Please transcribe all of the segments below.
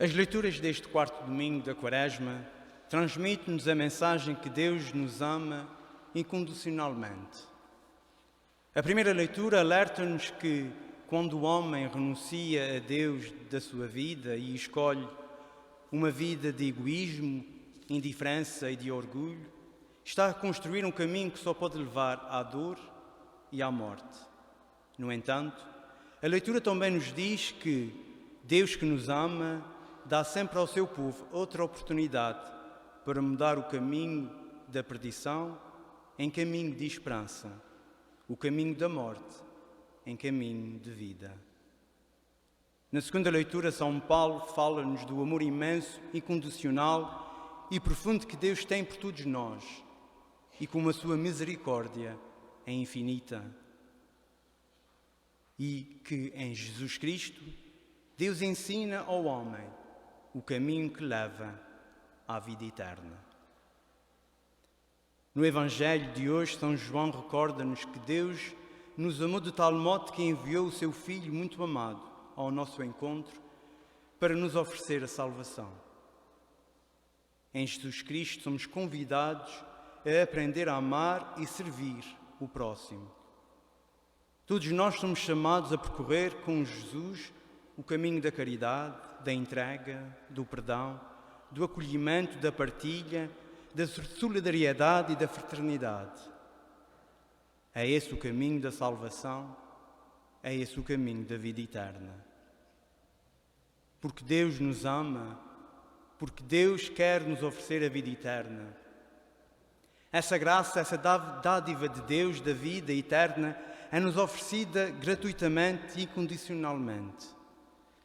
As leituras deste quarto domingo da Quaresma transmitem-nos a mensagem que Deus nos ama incondicionalmente. A primeira leitura alerta-nos que, quando o homem renuncia a Deus da sua vida e escolhe uma vida de egoísmo, indiferença e de orgulho, está a construir um caminho que só pode levar à dor e à morte. No entanto, a leitura também nos diz que Deus que nos ama dá sempre ao seu povo outra oportunidade para mudar o caminho da perdição em caminho de esperança, o caminho da morte em caminho de vida. Na segunda leitura, São Paulo fala-nos do amor imenso, incondicional e profundo que Deus tem por todos nós e como a sua misericórdia é infinita. E que em Jesus Cristo, Deus ensina ao homem o caminho que leva à vida eterna. No Evangelho de hoje, São João recorda-nos que Deus nos amou de tal modo que enviou o seu Filho muito amado ao nosso encontro para nos oferecer a salvação. Em Jesus Cristo somos convidados a aprender a amar e servir o próximo. Todos nós somos chamados a percorrer com Jesus o caminho da caridade, da entrega, do perdão, do acolhimento, da partilha, da solidariedade e da fraternidade. É esse o caminho da salvação, é esse o caminho da vida eterna. Porque Deus nos ama, porque Deus quer nos oferecer a vida eterna. Essa graça, essa dádiva de Deus, da vida eterna, é-nos oferecida gratuitamente e incondicionalmente,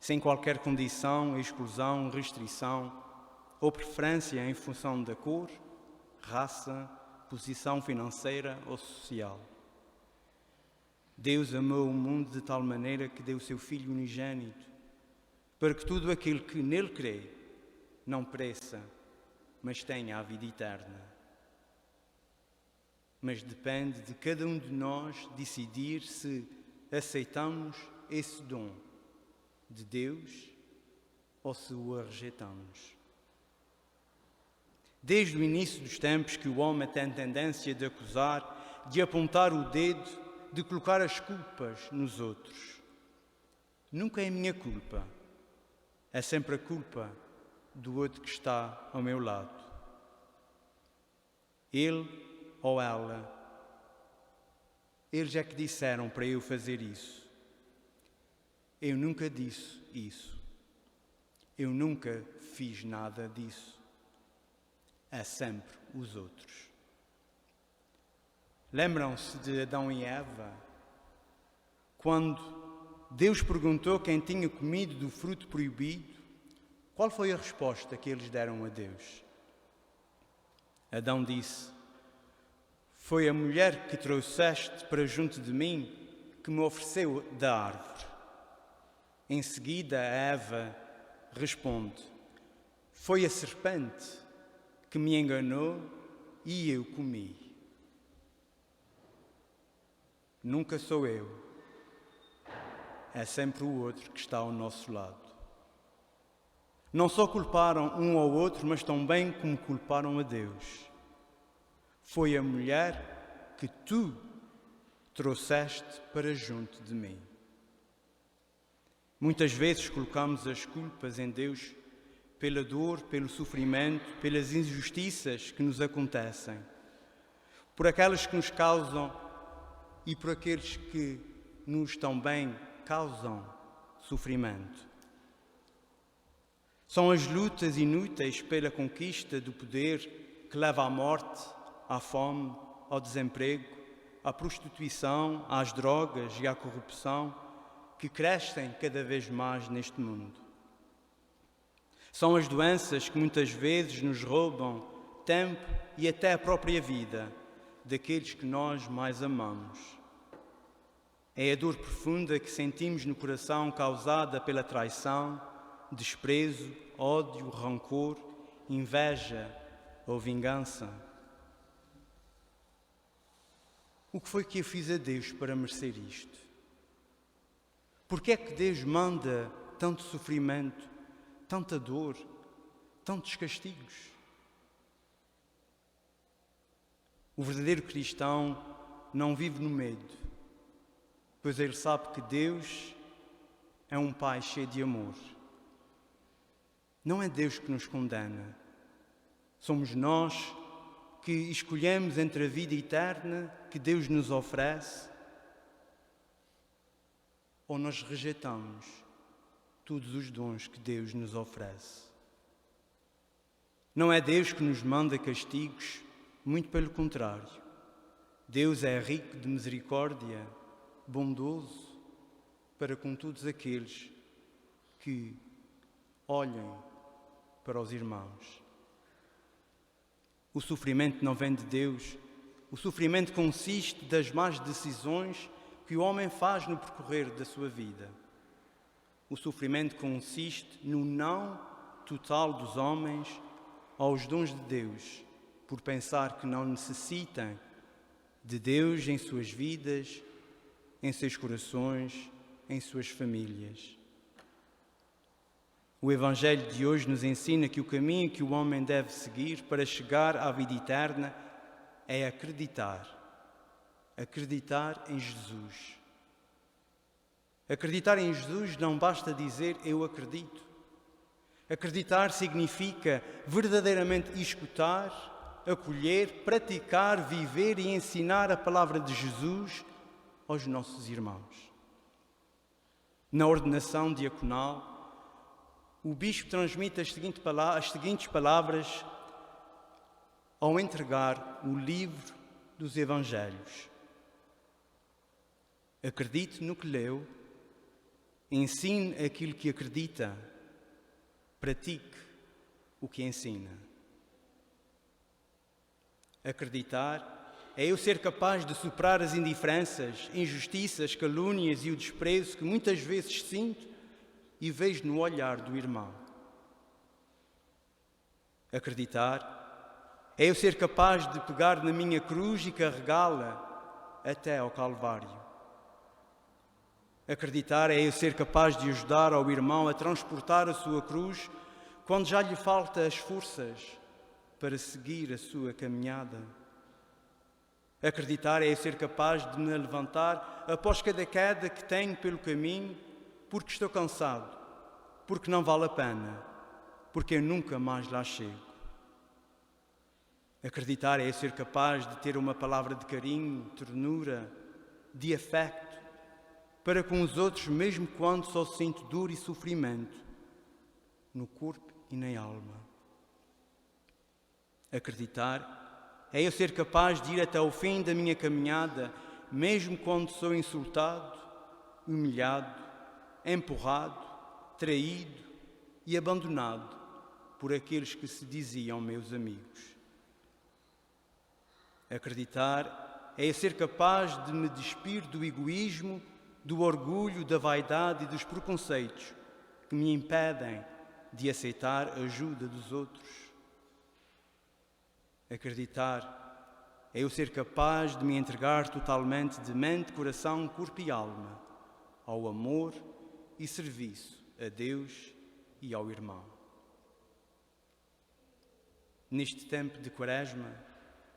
sem qualquer condição, exclusão, restrição ou preferência em função da cor, raça, posição financeira ou social. Deus amou o mundo de tal maneira que deu o seu Filho unigênito, para que todo aquele que nele crê não pereça, mas tenha a vida eterna. Mas depende de cada um de nós decidir se aceitamos esse dom de Deus ou se o rejeitamos. Desde o início dos tempos que o homem tem tendência de acusar, de apontar o dedo, de colocar as culpas nos outros. Nunca é minha culpa, é sempre a culpa do outro que está ao meu lado. Ele ou ela, eles é que disseram para eu fazer isso. Eu nunca disse isso. Eu nunca fiz nada disso. É sempre os outros. Lembram-se de Adão e Eva? Quando Deus perguntou quem tinha comido do fruto proibido, qual foi a resposta que eles deram a Deus? Adão disse: foi a mulher que trouxeste para junto de mim que me ofereceu da árvore. Em seguida, Eva responde: foi a serpente que me enganou e eu comi. Nunca sou eu, é sempre o outro que está ao nosso lado. Não só culparam um ao outro, mas também como culparam a Deus. Foi a mulher que tu trouxeste para junto de mim. Muitas vezes colocamos as culpas em Deus pela dor, pelo sofrimento, pelas injustiças que nos acontecem, por aquelas que nos causam e por aqueles que nos também causam sofrimento. São as lutas inúteis pela conquista do poder que leva à morte, à fome, ao desemprego, à prostituição, às drogas e à corrupção que crescem cada vez mais neste mundo. São as doenças que muitas vezes nos roubam tempo e até a própria vida daqueles que nós mais amamos. É a dor profunda que sentimos no coração causada pela traição, desprezo, ódio, rancor, inveja ou vingança. O que foi que eu fiz a Deus para merecer isto? Por que é que Deus manda tanto sofrimento, tanta dor, tantos castigos. O verdadeiro cristão não vive no medo, pois ele sabe que Deus é um Pai cheio de amor. Não é Deus que nos condena, somos nós que escolhemos entre a vida eterna que Deus nos oferece ou nós rejeitamos todos os dons que Deus nos oferece. Não é Deus que nos manda castigos, muito pelo contrário. Deus é rico de misericórdia, bondoso para com todos aqueles que olhem para os irmãos. O sofrimento não vem de Deus. O sofrimento consiste das más decisões que o homem faz no percorrer da sua vida. O sofrimento consiste no não total dos homens aos dons de Deus, por pensar que não necessitam de Deus em suas vidas, em seus corações, em suas famílias. O Evangelho de hoje nos ensina que o caminho que o homem deve seguir para chegar à vida eterna é acreditar em Jesus. Acreditar em Jesus não basta dizer eu acredito. Acreditar significa verdadeiramente escutar, acolher, praticar, viver e ensinar a palavra de Jesus aos nossos irmãos. Na ordenação diaconal, o bispo transmite as seguintes palavras ao entregar o livro dos Evangelhos. Acredite no que leu, ensine aquilo que acredita, pratique o que ensina. Acreditar é eu ser capaz de superar as indiferenças, injustiças, calúnias e o desprezo que muitas vezes sinto e vejo no olhar do irmão. Acreditar é eu ser capaz de pegar na minha cruz e carregá-la até ao Calvário. Acreditar é eu ser capaz de ajudar ao irmão a transportar a sua cruz quando já lhe falta as forças para seguir a sua caminhada. Acreditar é eu ser capaz de me levantar após cada queda que tenho pelo caminho, porque estou cansado, porque não vale a pena, porque eu nunca mais lá chego. Acreditar é eu ser capaz de ter uma palavra de carinho, ternura, de afeto, para com os outros, mesmo quando só sinto dor e sofrimento, no corpo e na alma. Acreditar é eu ser capaz de ir até o fim da minha caminhada, mesmo quando sou insultado, humilhado, empurrado, traído e abandonado por aqueles que se diziam meus amigos. Acreditar é eu ser capaz de me despir do egoísmo, do orgulho, da vaidade e dos preconceitos que me impedem de aceitar a ajuda dos outros. Acreditar é eu ser capaz de me entregar totalmente de mente, coração, corpo e alma ao amor e serviço a Deus e ao irmão. Neste tempo de Quaresma,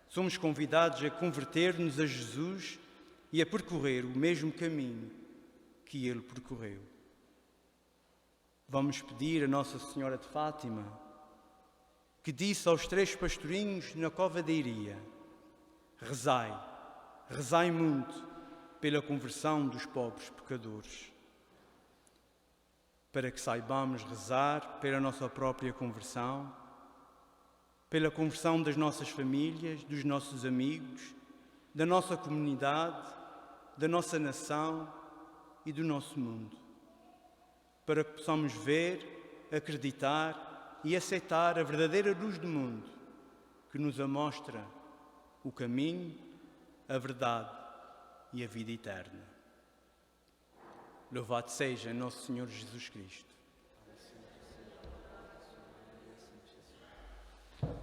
somos convidados a converter-nos a Jesus e a percorrer o mesmo caminho que Ele percorreu. Vamos pedir a Nossa Senhora de Fátima, que disse aos 3 pastorinhos na cova da Iria: rezai, rezai muito pela conversão dos pobres pecadores, para que saibamos rezar pela nossa própria conversão, pela conversão das nossas famílias, dos nossos amigos, da nossa comunidade, da nossa nação e do nosso mundo, para que possamos ver, acreditar e aceitar a verdadeira luz do mundo, que nos amostra o caminho, a verdade e a vida eterna. Louvado seja Nosso Senhor Jesus Cristo.